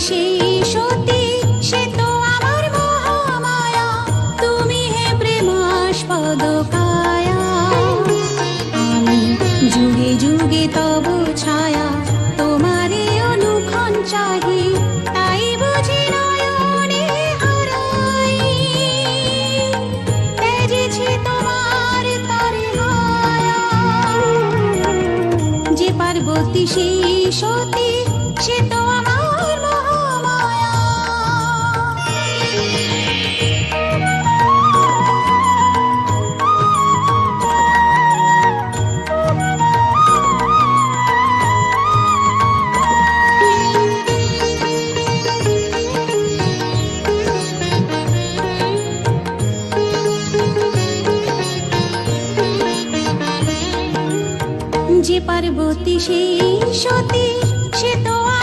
সেই সতী, সে তো আমার মহামায়া। তুমি হে প্রেমাস্পদ কায়া, আমি যুগে যুগে তব ছায়া, তোমারে অনুক্ষণ চাহি, তাই বুঝি নয়নে হারাই। তেজেছি তোমার তরে মায়া, যে পার্বতী সেই সতী, সে তো আমার মহামায়া। যে পার্বতী সেই